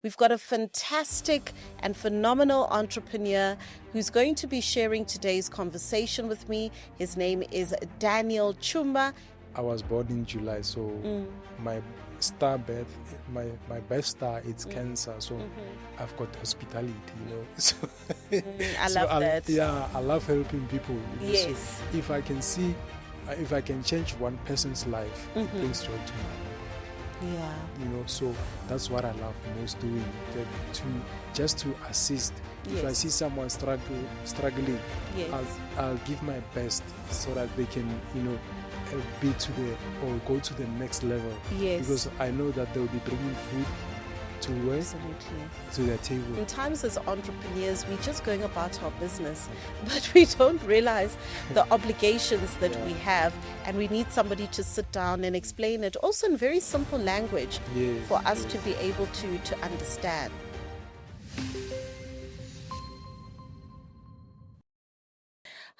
We've got a fantastic and phenomenal entrepreneur who's going to be sharing today's conversation with me. His name is Daniel Chuma. I was born in July, so my birth star it's Cancer, so I've got hospitality, So, I love that. Yeah, I love helping people. Yes. So if I can change one person's life, it brings joy to me. Yeah. So that's what I love most doing, to assist. Yes. If I see someone struggling, Yes. I'll give my best so that they can, go to the next level. Yes. Because I know that they'll be bringing food to work, Absolutely. to their table. In times as entrepreneurs, we're just going about our business, but we don't realize the obligations that we have, and we need somebody to sit down and explain it also in very simple language for us to be able to understand.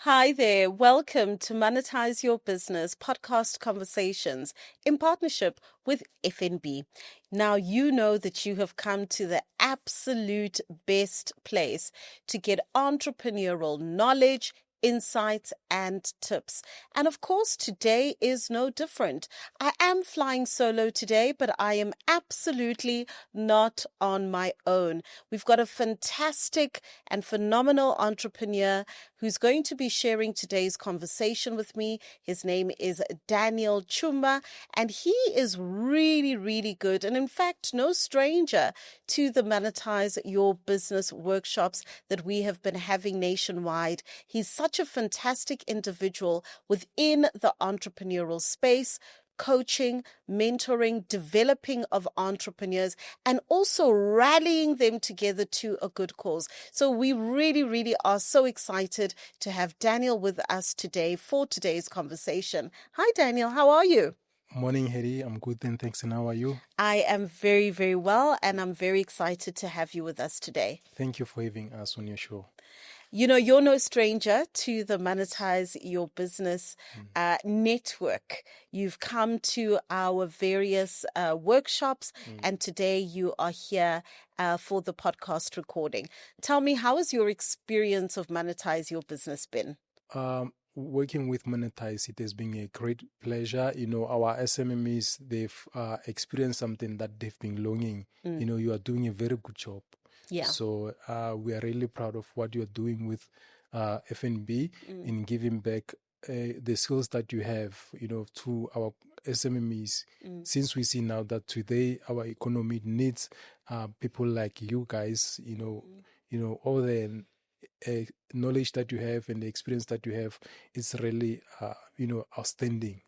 Hi there. Welcome to Monetise Your Business podcast conversations in partnership with FNB. Now, you know that you have come to the absolute best place to get entrepreneurial knowledge, insights and tips. And of course, today is no different. I am flying solo today, but I am absolutely not on my own. We've got a fantastic and phenomenal entrepreneur who's going to be sharing today's conversation with me. His name is Daniel Chuma, and he is really, really good. And in fact, no stranger to the Monetise Your Business workshops that we have been having nationwide. He's such a fantastic individual within the entrepreneurial space, coaching, mentoring, developing of entrepreneurs, and also rallying them together to a good cause. So we really, really are so excited to have Daniel with us today for today's conversation. Hi, Daniel. How are you? Morning, Harry. I'm good, and thanks. And how are you? I am very, very well, and I'm very excited to have you with us today. Thank you for having us on your show. You're no stranger to the Monetise Your Business network. You've come to our various workshops, and today you are here for the podcast recording. Tell me, how has your experience of Monetise Your Business been? Working with Monetise, it has been a great pleasure. Our SMEs, they've experienced something that they've been longing. You are doing a very good job. Yeah. So we are really proud of what you're doing with FNB in giving back the skills that you have, to our SMEs. Since we see now that today our economy needs people like you guys, all the knowledge that you have and the experience that you have is really, outstanding.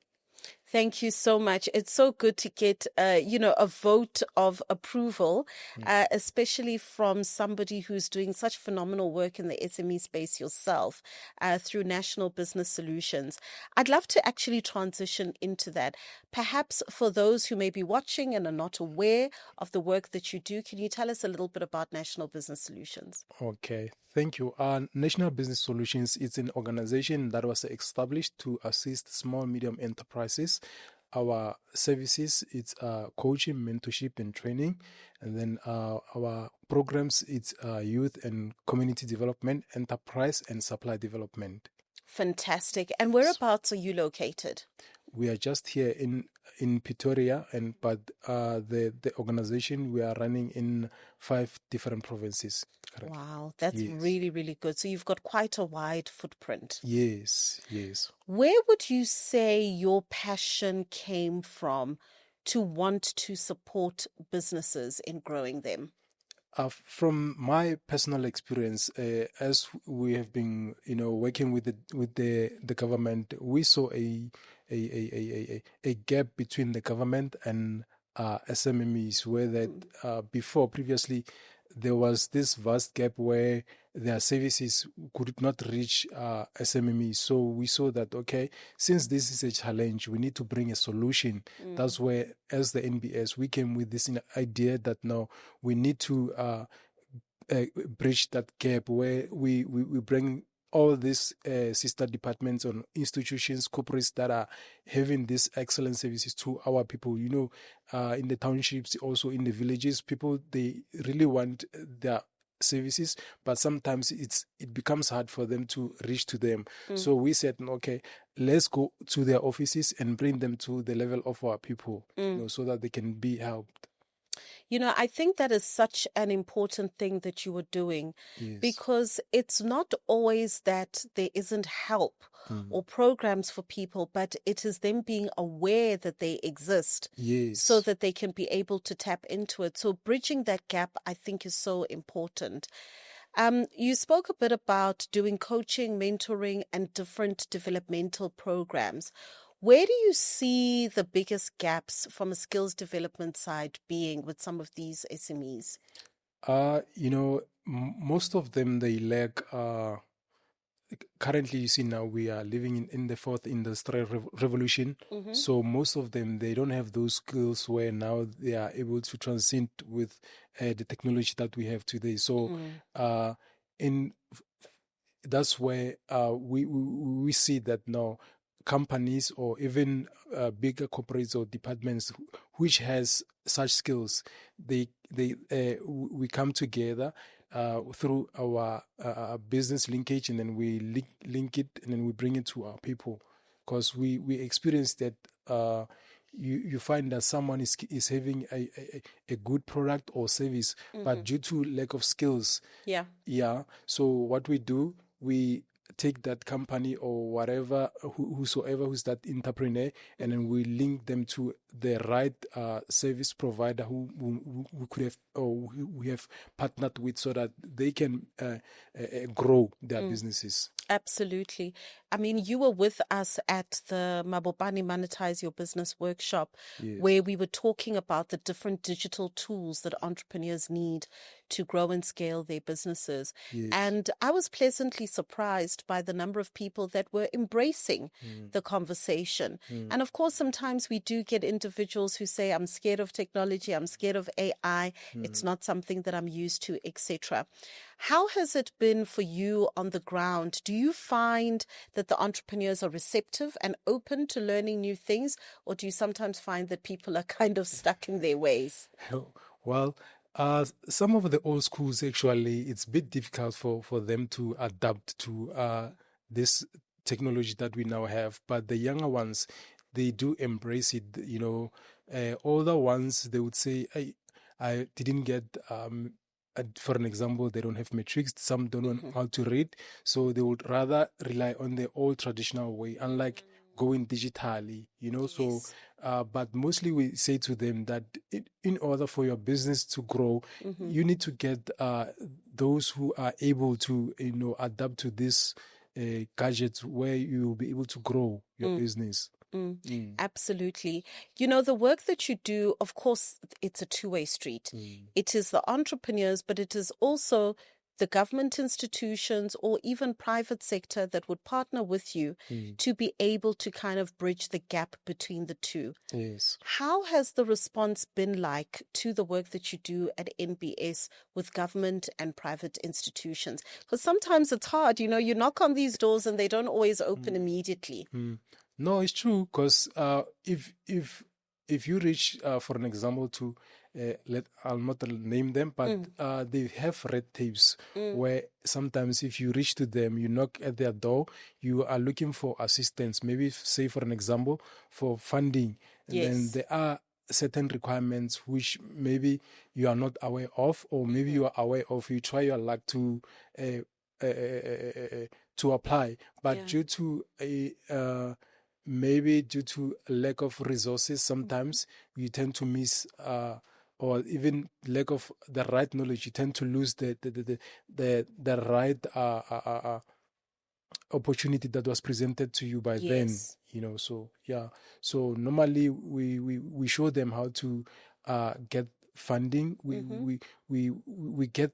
Thank you so much. It's so good to get, a vote of approval, especially from somebody who's doing such phenomenal work in the SME space yourself through National Business Solutions. I'd love to actually transition into that. Perhaps for those who may be watching and are not aware of the work that you do, can you tell us a little bit about National Business Solutions? Okay, thank you. National Business Solutions is an organization that was established to assist small, medium enterprises. Our services, it's coaching, mentorship, and training. And then our programs, it's youth and community development, enterprise, and supply development. Fantastic. And whereabouts are you located? We are just here in Pretoria, but the organization, we are running in 5 different provinces. Correct. Wow, that's really, really good. So you've got quite a wide footprint. Yes. Where would you say your passion came from to want to support businesses in growing them? From my personal experience, as we have been, working with the government, we saw a gap between the government and SMEs, where that previously there was this vast gap where their services could not reach SMEs. So we saw that, okay, since this is a challenge, we need to bring a solution. That's where, as the NBS, we came with this idea that now we need to bridge that gap where we bring all these sister departments or institutions, corporates that are having these excellent services to our people. In the townships, also in the villages, people, they really want their services, but sometimes it becomes hard for them to reach to them. So we said, okay, let's go to their offices and bring them to the level of our people, so that they can be helped. I think that is such an important thing that you were doing, Yes. because it's not always that there isn't help or programs for people, but it is them being aware that they exist, Yes. so that they can be able to tap into it. So bridging that gap, I think, is so important. You spoke a bit about doing coaching, mentoring, and different developmental programs. Where do you see the biggest gaps from a skills development side being with some of these SMEs? Most of them, they lack. Currently, you see, now we are living in the fourth industrial revolution. So most of them, they don't have those skills where now they are able to transcend with the technology that we have today. So that's where we see that now companies or even bigger corporates or departments which has such skills, we come together through our business linkage, and then we link it, and then we bring it to our people, because we experience that you find that someone is having a good product or service, but due to lack of skills, so what we do, we take that company or whatever, whosoever who's that entrepreneur, and then we link them to the right service provider who could have, or we have partnered with, so that they can grow their businesses. Absolutely. I mean, you were with us at the Mabopane Monetise Your Business workshop, where we were talking about the different digital tools that entrepreneurs need to grow and scale their businesses. And I was pleasantly surprised by the number of people that were embracing the conversation. And of course, sometimes we do get individuals who say, I'm scared of technology, I'm scared of AI, it's not something that I'm used to, etc. How has it been for you on the ground? Do you find that the entrepreneurs are receptive and open to learning new things, or do you sometimes find that people are kind of stuck in their ways? Well, some of the old schools, actually, it's a bit difficult for them to adapt to this technology that we now have. But the younger ones, they do embrace it. Older ones, they would say, I didn't get for an example, they don't have metrics. Some don't know how to read, so they would rather rely on the old traditional way, unlike going digitally. So but mostly we say to them that in order for your business to grow, you need to get those who are able to adapt to this gadgets, where you will be able to grow your business. Absolutely. The work that you do, of course, it's a two-way street. It is the entrepreneurs, but it is also the government institutions or even private sector that would partner with you to be able to kind of bridge the gap between the two. Yes. How has the response been like to the work that you do at NBS with government and private institutions? Because sometimes it's hard, you knock on these doors and they don't always open immediately. No, it's true, because if you reach, for an example, to I'll not name them, but they have red tapes where sometimes if you reach to them, you knock at their door, you are looking for assistance, maybe say for an example, for funding, and then there are certain requirements which maybe you are not aware of, or maybe you are aware of. You try your luck to apply, but due to maybe due to lack of resources, sometimes you tend to miss, or even lack of the right knowledge, you tend to lose the right opportunity that was presented to you by then. So normally we show them how to get funding, we get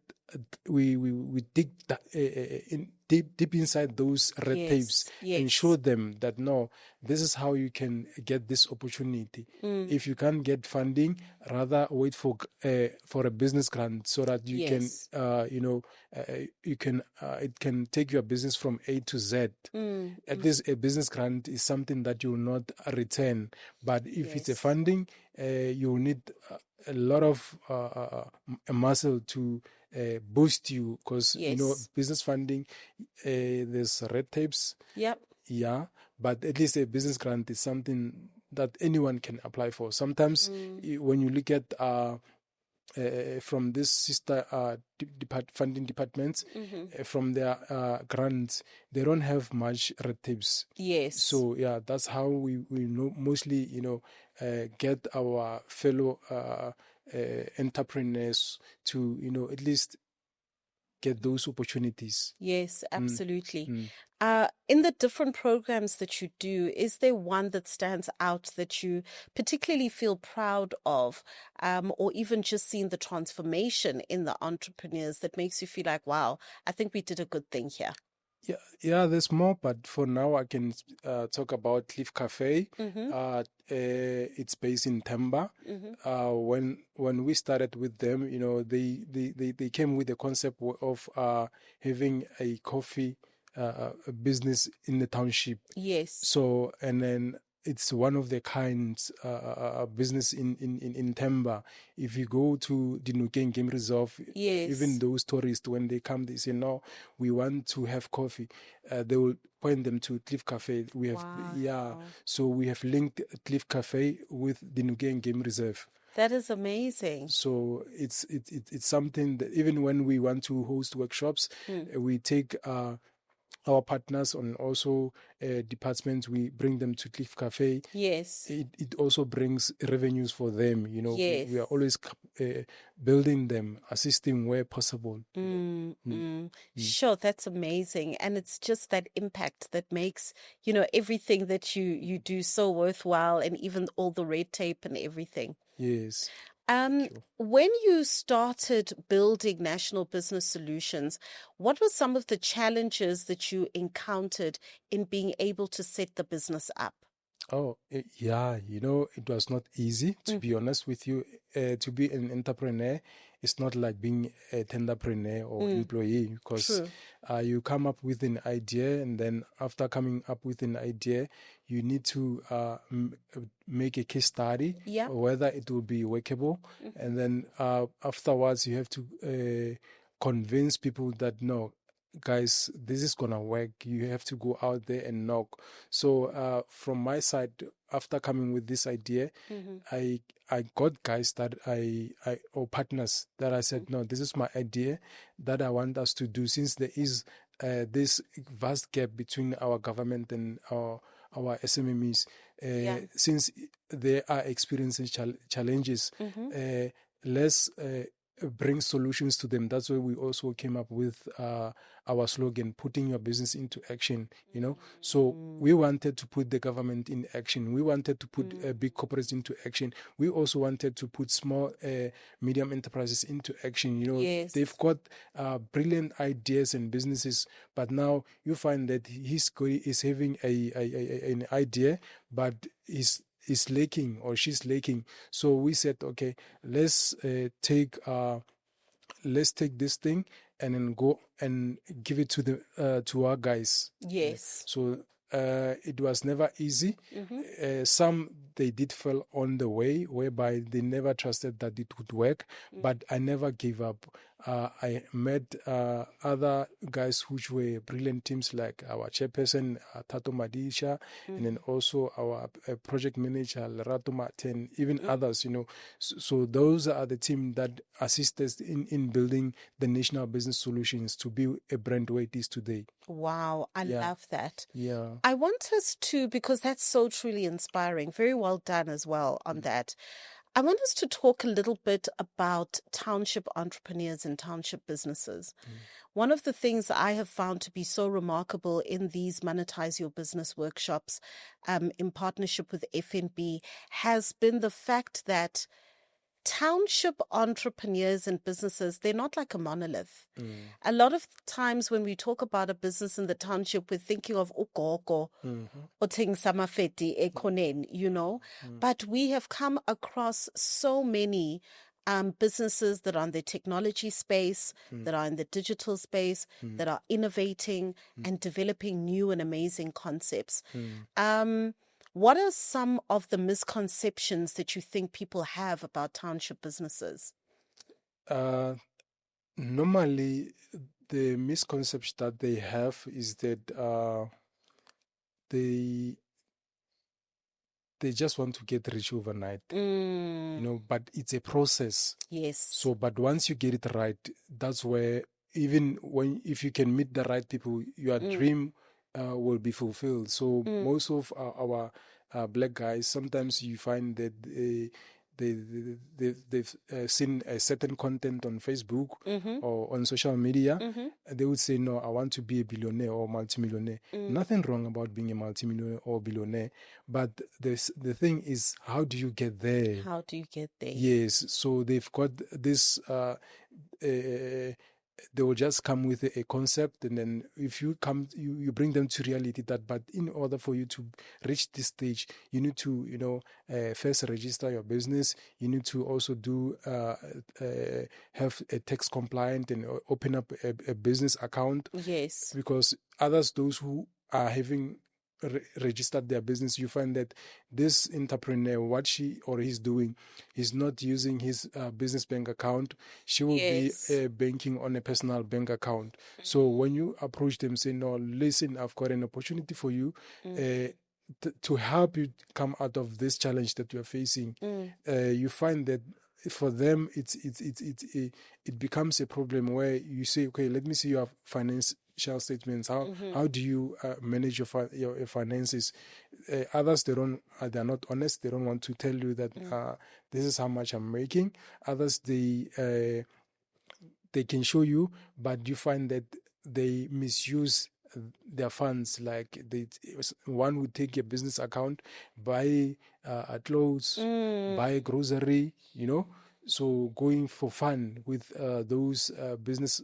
we dig in deep inside those red tapes and show them that no, this is how you can get this opportunity. If you can't get funding, rather wait for a business grant so that you can you can it can take your business from A to Z. At least a business grant is something that you will not return, but if it's a funding, you will need a lot of muscle to boost you, because you know, business funding, there's red tapes. But at least a business grant is something that anyone can apply for. Sometimes when you look at from this sister funding departments, from their grants, they don't have much red tapes. So yeah, that's how we know mostly, you know, get our fellow entrepreneurs to, you know, at least get those opportunities. Yes, absolutely. In the different programs that you do, is there one that stands out that you particularly feel proud of, or even just seeing the transformation in the entrepreneurs that makes you feel like, wow, I think we did a good thing here? Yeah, there's more, but for now I can talk about Cliff Cafe. It's based in Temba. When we started with them, you know, they came with the concept of having a coffee business in the township. So, and then it's one of the kinds business in Temba. If you go to the Nukeng Game Reserve, even those tourists, when they come, they say, no, we want to have coffee. They will point them to Cliff Cafe. We have, so we have linked Cliff Cafe with the Nukeng Game Reserve. That is amazing. So it's something that even when we want to host workshops, we take our partners and also departments, we bring them to Cliff Cafe. It also brings revenues for them. You know, we are always building them, assisting where possible. Sure, that's amazing. And it's just that impact that makes, you know, everything that you do so worthwhile, and even all the red tape and everything. When you started building National Business Solutions, what were some of the challenges that you encountered in being able to set the business up? Yeah, you know, it was not easy, to be honest with you. To be an entrepreneur, it's not like being a tenderpreneur or employee, because you come up with an idea, and then after coming up with an idea, you need to make a case study, whether it will be workable. And then afterwards, you have to convince people that, no, guys, this is gonna work. You have to go out there and knock. So from my side, after coming with this idea, I got guys that or partners that I said, no, this is my idea that I want us to do, since there is this vast gap between our government and our SMEs. Since they are experiencing challenges, let's bring solutions to them. That's why we also came up with our slogan, putting your business into action, you know. So we wanted to put the government in action. We wanted to put big corporates into action. We also wanted to put small, medium enterprises into action. You know, they've got brilliant ideas and businesses, but now you find that he's having an idea, but is lacking or she's lacking. So we said, okay, let's take this thing and then go and give it to our guys. So it was never easy. Some they did fall on the way, whereby they never trusted that it would work, but I never gave up. I met other guys which were brilliant teams, like our chairperson, Tato Madisha, and then also our project manager, Lerato Martin, even others, you know. So those are the team that assist us in building the National Business Solutions to be a brand where it is today. Wow, I love that. I want us to, because that's so truly inspiring. Very well done as well on that. I want us to talk a little bit about township entrepreneurs and township businesses. One of the things I have found to be so remarkable in these Monetise Your Business workshops, in partnership with FNB, has been the fact that Township entrepreneurs and businesses, they're not like a monolith. Mm. A lot of times when we talk about a business in the township, we're thinking of ugogo, otheng samafeti ekonen, you know. But we have come across so many businesses that are in the technology space, that are in the digital space, that are innovating and developing new and amazing concepts. What are some of the misconceptions that you think people have about township businesses? Normally, the misconception that they have is that they just want to get rich overnight, you know, but it's a process. Yes. So, but once you get it right, that's where, even if you can meet the right people, your dream will be fulfilled. So most of our black guys, sometimes you find that they've seen a certain content on Facebook or on social media. They would say, no, I want to be a billionaire or multimillionaire. Nothing wrong about being a multimillionaire or billionaire, but the thing is, how do you get there? How do you get there? Yes, so they've got this they will just come with a concept, and then if you come, you bring them to reality. But in order for you to reach this stage, you need to, you know, first register your business. You need to also do have a tax compliant and open up a business account. Yes. Because others, those who are having registered their business, you find that this entrepreneur, what she or he's doing, he's not using his business bank account. She will be banking on a personal bank account. So when you approach them, say, no, listen, I've got an opportunity for you to help you come out of this challenge that you're facing. You find that for them, it becomes a problem where you say, okay, let me see your financial statements. How do you manage your finances? Others, they're not honest. They don't want to tell you that this is how much I'm making. Others, they can show you, but you find that they misuse their funds. Like one would take a business account, buy clothes, buy grocery, you know. So going for fun with those business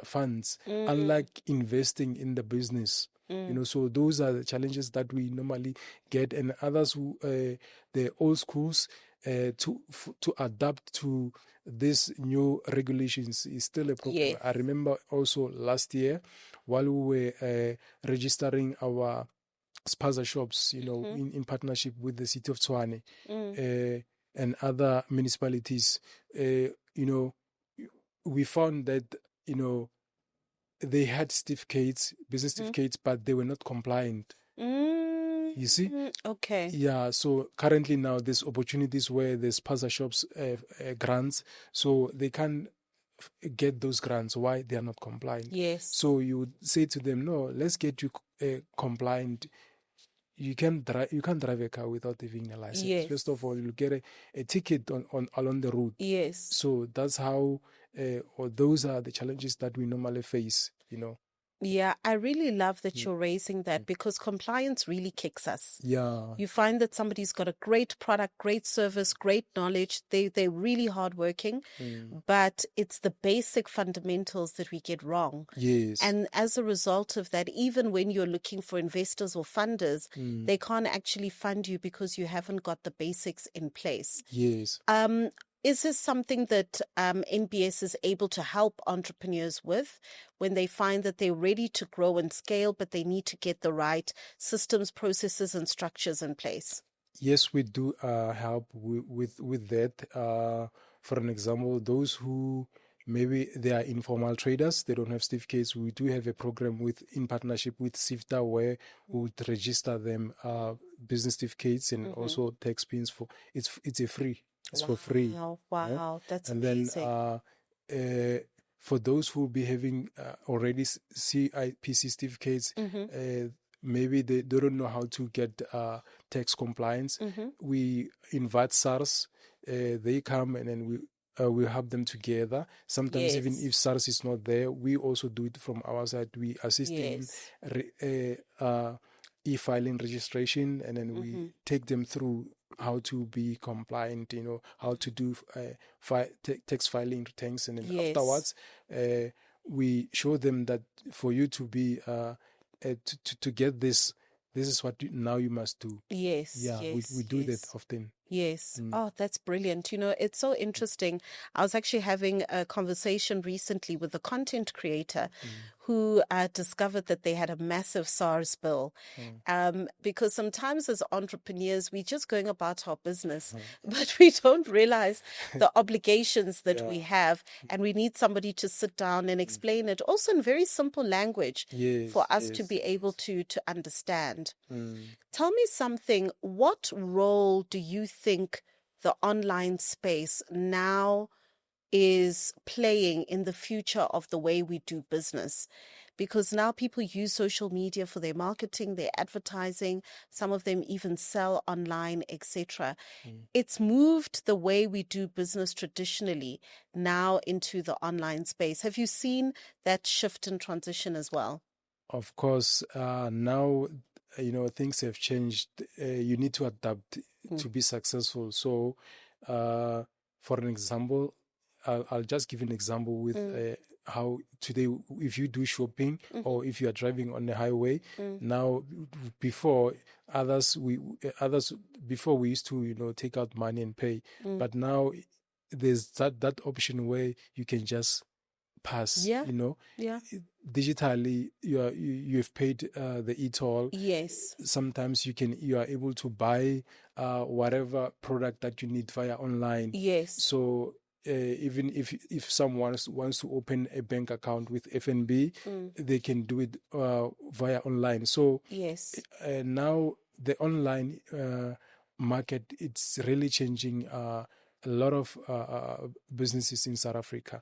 funds, unlike investing in the business. You know, so those are the challenges that we normally get, and others who the old schools to adapt to these new regulations is still a problem. Yeah. I remember also last year while we were registering our spaza shops, you know, in partnership with the city of Tshwane and other municipalities, you know, we found that, you know, they had certificates, business certificates, but they were not compliant. You see? Okay. Yeah, so currently now there's opportunities where there's spaza shops grants, so they can get those grants. Why? They are not compliant. Yes. So you would say to them, no, let's get you compliant. You can't drive a car without having a license. Yes. First of all, you'll get a ticket on along the route. Yes. So that's how, or those are the challenges that we normally face, you know. Yeah, I really love that you're raising that, because compliance really kicks us. Yeah. You find that somebody's got a great product, great service, great knowledge. They're really hardworking, but it's the basic fundamentals that we get wrong. Yes. And as a result of that, even when you're looking for investors or funders, they can't actually fund you because you haven't got the basics in place. Yes. Is this something that NBS is able to help entrepreneurs with when they find that they're ready to grow and scale, but they need to get the right systems, processes, and structures in place? Yes, we do help with that. For an example, those who maybe they are informal traders, they don't have certificates. We do have a program in partnership with SIFTA where we would register them business certificates and also tax pins for it's a free. It's for free. Wow, Yeah? That's and amazing. then for those who be having already CIPC certificates, maybe they don't know how to get tax compliance. We invite SARS. They come and then we help them together. Sometimes even if SARS is not there, we also do it from our side. We assist in e-filing registration, and then we take them through how to be compliant, how to do tax filing returns, and then Yes. afterwards, we show them that for you to be to get this is what now you must do. Yes. Yeah, Yes. we do that Yes. often. Yes. Oh, that's brilliant. It's so interesting. I was actually having a conversation recently with a content creator who discovered that they had a massive SARS bill. Because sometimes as entrepreneurs, we're just going about our business, but we don't realize the obligations that we have, and we need somebody to sit down and explain it also in very simple language for us to be able to understand. Tell me something. What role do you think the online space now is playing in the future of the way we do business? Because now people use social media for their marketing, their advertising. Some of them even sell online, etc. It's moved the way we do business traditionally now into the online space. Have you seen that shift and transition as well? Of course, now things have changed. You need to adapt to be successful. So, for an example, I'll just give an example with how today, if you do shopping or if you are driving on the highway, now before before we used to take out money and pay, but now there's that option where you can just pass. Yeah. Digitally you've paid the e-toll. Yes. Sometimes you are able to buy whatever product that you need via online. Yes. So even if someone wants to open a bank account with FNB, they can do it via online. So yes, now the online market, it's really changing a lot of businesses in South Africa.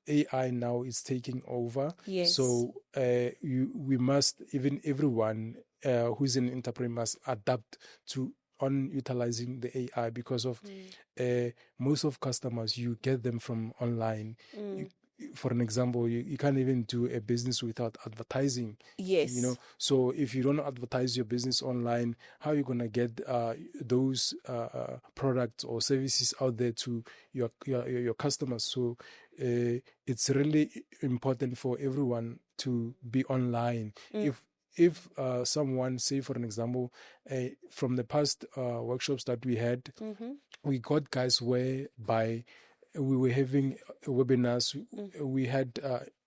AI now is taking over. Yes. So we must, even everyone who's an entrepreneur must adapt to on utilizing the AI, because of most of customers, you get them from online. For an example, you can't even do a business without advertising. Yes. So if you don't advertise your business online, how are you going to get those products or services out there to your customers? So it's really important for everyone to be online. If someone, say for an example, from the past workshops that we had, we got guys whereby we were having webinars. We had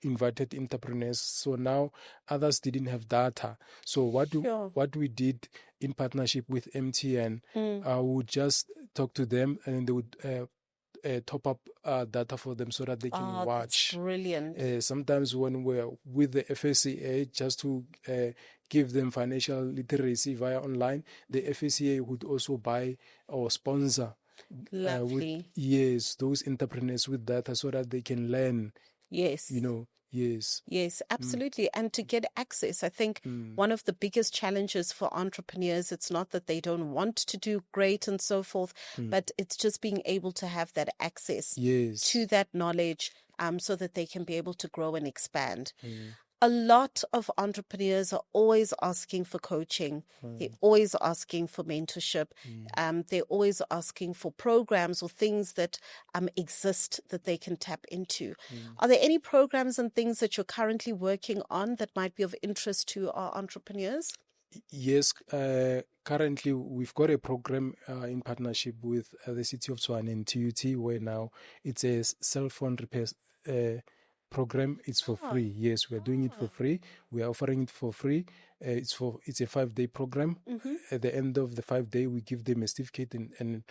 invited entrepreneurs. So now others didn't have data. So what we did in partnership with MTN, we would just talk to them, and they would top up data for them so that they can watch. That's brilliant. Sometimes when we're with the FSCA, just to give them financial literacy via online, the FSCA would also buy or sponsor Lovely. those entrepreneurs with data so that they can learn. Yes. Yes, absolutely. And to get access, I think one of the biggest challenges for entrepreneurs, it's not that they don't want to do great and so forth, but it's just being able to have that access to that knowledge so that they can be able to grow and expand. A lot of entrepreneurs are always asking for coaching. They're always asking for mentorship. They're always asking for programs or things that exist that they can tap into. Are there any programs and things that you're currently working on that might be of interest to our entrepreneurs? Yes, currently we've got a program in partnership with the City of Tshwane and TUT, where now it's a cell phone repair program. It's for free. Yes, we're doing it for free. We are offering it for free. It's a 5-day program. At the end of the 5-day, we give them a certificate and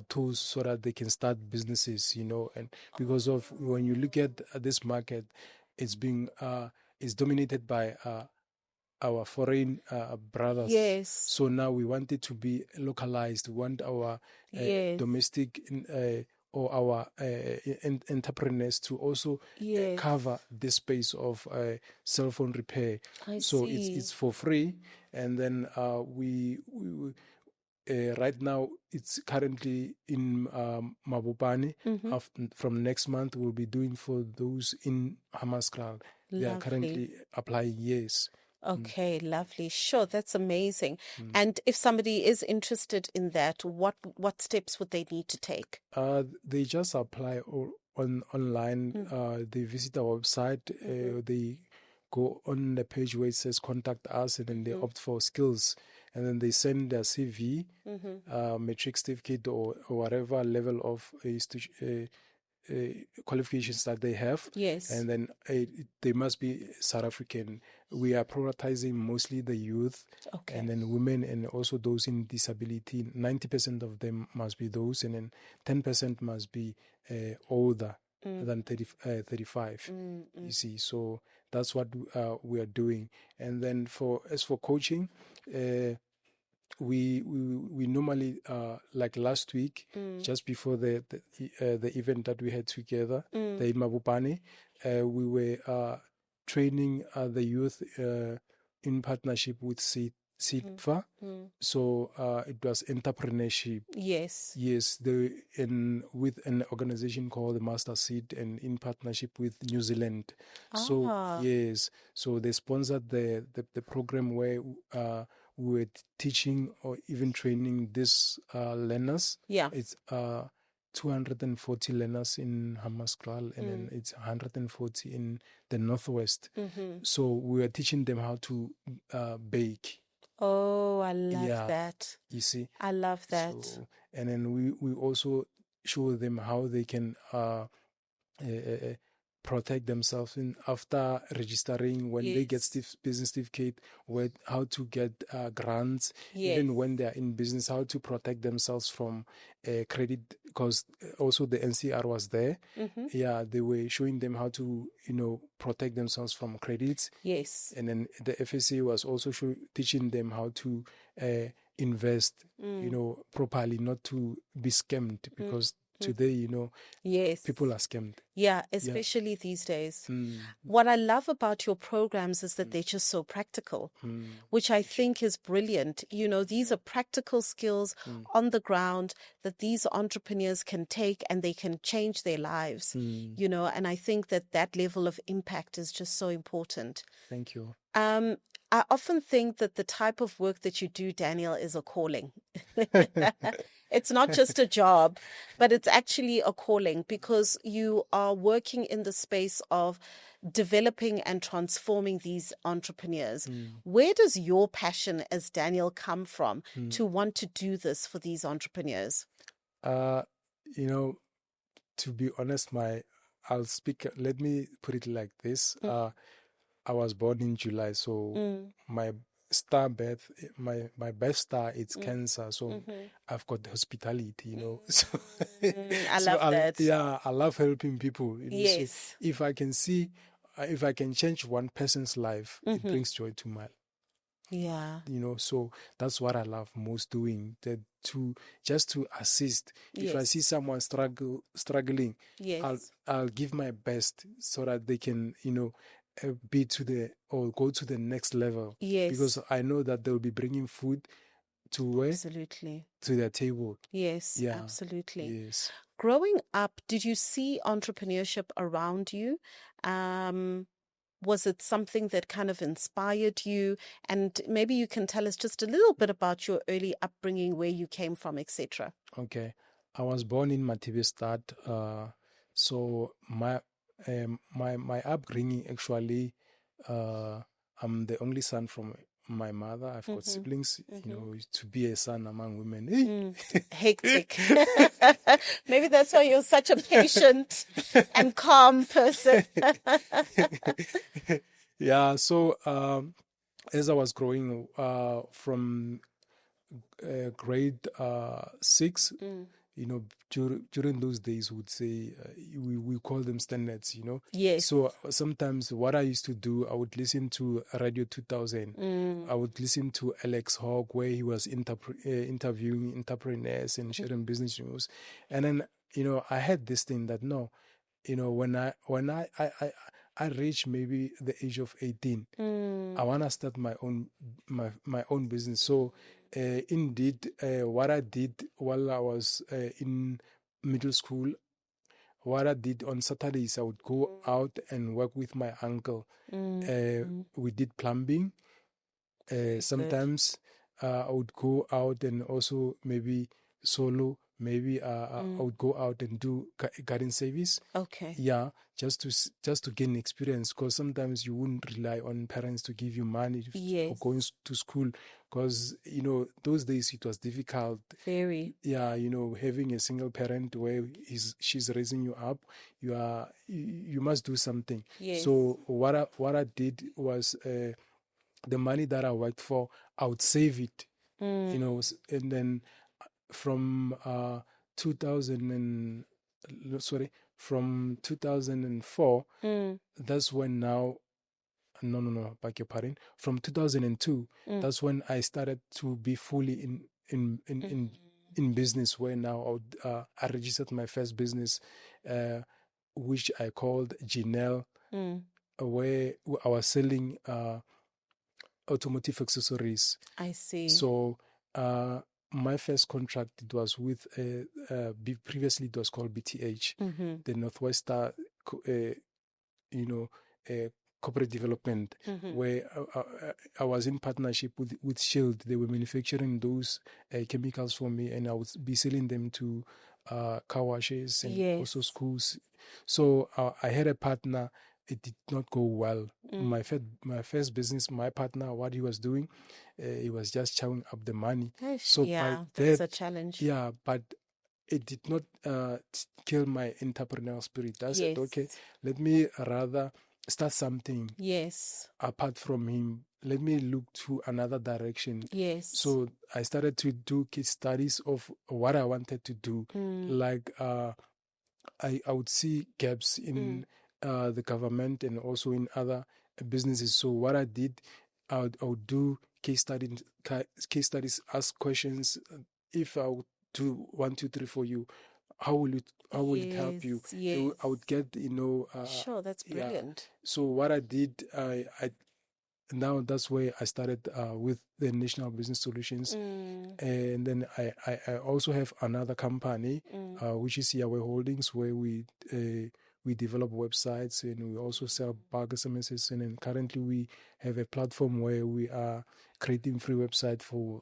tools so that they can start businesses. And because of when you look at this market, it's dominated by our foreign brothers. Yes. So now we want it to be localized. We want our domestic or our entrepreneurs to also cover the space of cell phone repair. So it's for free, and then we right now it's currently in Mabopane. From next month we'll be doing for those in Hammanskraal. They are currently applying. Yes. Okay, lovely. Sure, that's amazing. Mm. And if somebody is interested in that, what steps would they need to take? They just apply online. They visit our website. They go on the page where it says contact us, and then they opt for skills, and then they send their CV, matric certificate, or whatever level of qualifications that they have. Yes. And then they must be South African. We are prioritizing mostly the youth, Okay. and then women, and also those in disability. 90% of them must be those, and then 10% must be older than 35. You see, so that's what we are doing. And then as for coaching, we normally, like last week, just before the event that we had together, the Imabupane, we were training the youth in partnership with SIDFA. So it was entrepreneurship. Yes. Yes, with an organization called the Master Seed, and in partnership with New Zealand. So yes, so they sponsored the program where we were teaching or even training these learners. Yeah. It's 240 learners in Hammanskraal, and then it's 140 in the Northwest. So we were teaching them how to bake. Oh, I love that. You see, I love that. So, and then we also show them how they can protect themselves after registering, when they get business certificate, how to get grants, even when they are in business, how to protect themselves from credit, because also the NCR was there. Yeah, they were showing them how to protect themselves from credits. Yes. And then the FSA was also teaching them how to invest properly, not to be scammed, because today, people are scammed. Yeah, especially these days. What I love about your programs is that they're just so practical, which I think is brilliant. These are practical skills on the ground that these entrepreneurs can take, and they can change their lives, and I think that level of impact is just so important. Thank you. I often think that the type of work that you do, Daniel, is a calling. It's not just a job, but it's actually a calling, because you are working in the space of developing and transforming these entrepreneurs. Where does your passion as Daniel come from to want to do this for these entrepreneurs? To be honest, let me put it like this. I was born in July, so my best star, it's Cancer. So I've got hospitality, So I love that. Yeah, I love helping people. Yes. So if I can change one person's life, it brings joy to my. Yeah. So that's what I love most doing, just to assist. If I see someone struggling, I'll give my best so that they can, go to the next level. Yes. Because I know that they'll be bringing food to absolutely to their table. Yes. Yeah. Absolutely. Yes. Growing up, did you see entrepreneurship around you? Was it something that kind of inspired you? And maybe you can tell us just a little bit about your early upbringing, where you came from, etc. Okay. I was born in Matibestad. So my upbringing, actually, I'm the only son from my mother. I've got siblings. To be a son among women, hectic. Maybe that's why you're such a patient and calm person. Yeah. So as I was growing from grade 6. During those days, we would say we call them standards, Yes. So sometimes what I used to do, I would listen to Radio 2000. I would listen to Alex Hogg, where he was interviewing entrepreneurs and sharing business news. And then, I had this thing that, no, when I reach maybe the age of 18, I want to start my own business. So indeed, what I did while I was in middle school, what I did on Saturdays, I would go out and work with my uncle. We did plumbing. Sometimes I would go out and also maybe solo. Maybe I would go out and do garden service. Okay. Yeah, just to gain experience, because sometimes you wouldn't rely on parents to give you money for going to school, because those days it was difficult. Very. Yeah, having a single parent where she's raising you up, you must do something. Yes. So what I did was the money that I worked for, I would save it, and then from 2004, that's when now, no, beg your pardon, from 2002, that's when I started to be fully in business, where now I registered my first business, which I called Janelle, where I was selling automotive accessories. I see. So my first contract, it was with previously it was called BTH, the Northwestern corporate development, where I was in partnership with Shield. They were manufacturing those chemicals for me, and I would be selling them to car washes and also schools. So I had a partner. It did not go well. My first business, my partner, what he was doing, he was just chowing up the money. So that's a challenge. Yeah, but it did not kill my entrepreneurial spirit. I said, okay, let me rather start something. Yes. Apart from him, let me look to another direction. Yes. So I started to do case studies of what I wanted to do. Like I would see gaps in the government and also in other businesses. So what I did, I would do case studies, ask questions. If I would do 1, 2, 3 for you, how will it help you? Yes. I would get, sure, that's brilliant. Yeah. So what I did, now that's where I started with the National Business Solutions. And then I also have another company, which is Yahweh Holdings, where we develop websites and we also sell bulk SMSs. And then currently we have a platform where we are creating free website for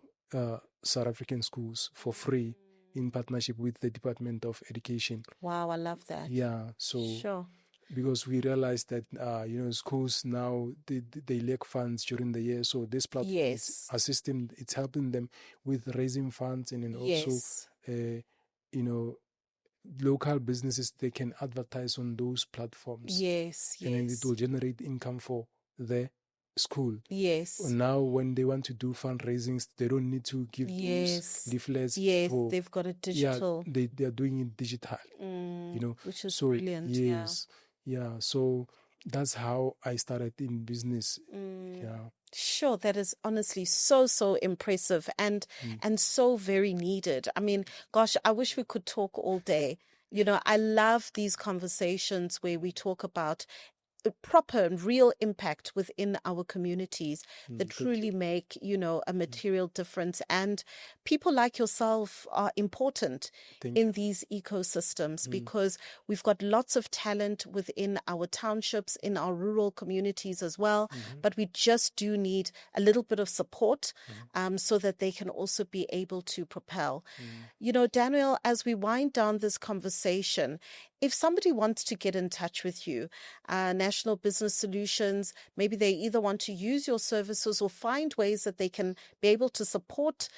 South African schools for free, in partnership with the Department of Education. Wow, I love that. Yeah, so sure. Because we realized that schools now they lack funds during the year, so this platform is assisting, it's helping them with raising funds, and then also local businesses, they can advertise on those platforms. And then it will generate income for the school. Now when they want to do fundraisings, they don't need to give those leaflets. They've got it digital. They are doing it digital. Which is brilliant. So that's how I started in business. Sure, that is honestly so impressive and so very needed. I mean, gosh, I wish we could talk all day. I love these conversations where we talk about proper and real impact within our communities that truly make, a material difference. And people like yourself are important in these ecosystems because we've got lots of talent within our townships, in our rural communities as well. But we just do need a little bit of support so that they can also be able to propel. Daniel, as we wind down this conversation, if somebody wants to get in touch with you, National Business Solutions, maybe they either want to use your services or find ways that they can be able to support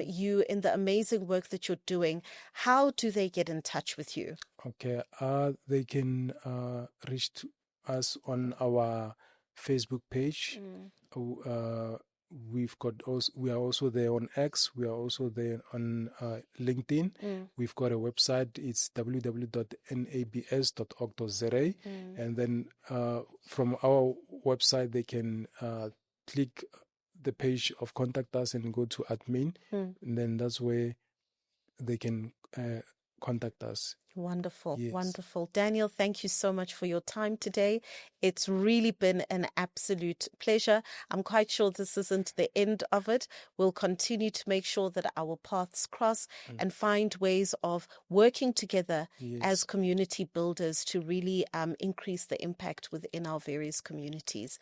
you in the amazing work that you're doing, how do they get in touch with you? Okay, they can reach us on our Facebook page. We are also there on X. We are also there on LinkedIn. We've got a website. It's www.nabs.org.za. And then from our website, they can click the page of contact us and go to admin. And then that's where they can contact us. Wonderful. Wonderful. Daniel, thank you so much for your time today. It's really been an absolute pleasure. I'm quite sure this isn't the end of it. We'll continue to make sure that our paths cross and find ways of working together as community builders to really increase the impact within our various communities.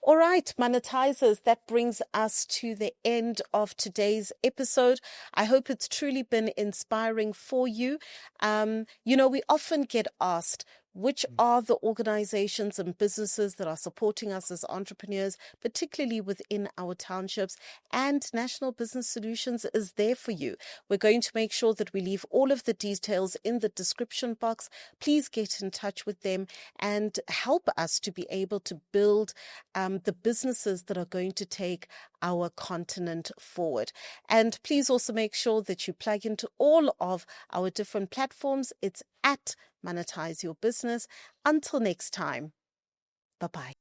All right, monetizers, that brings us to the end of today's episode. I hope it's truly been inspiring for you. We often get asked, which are the organizations and businesses that are supporting us as entrepreneurs, particularly within our townships, and National Business Solutions is there for you. We're going to make sure that we leave all of the details in the description box. Please get in touch with them and help us to be able to build the businesses that are going to take our continent forward. And please also make sure that you plug into all of our different platforms. It's at Monetise Your Business. Until next time, bye-bye.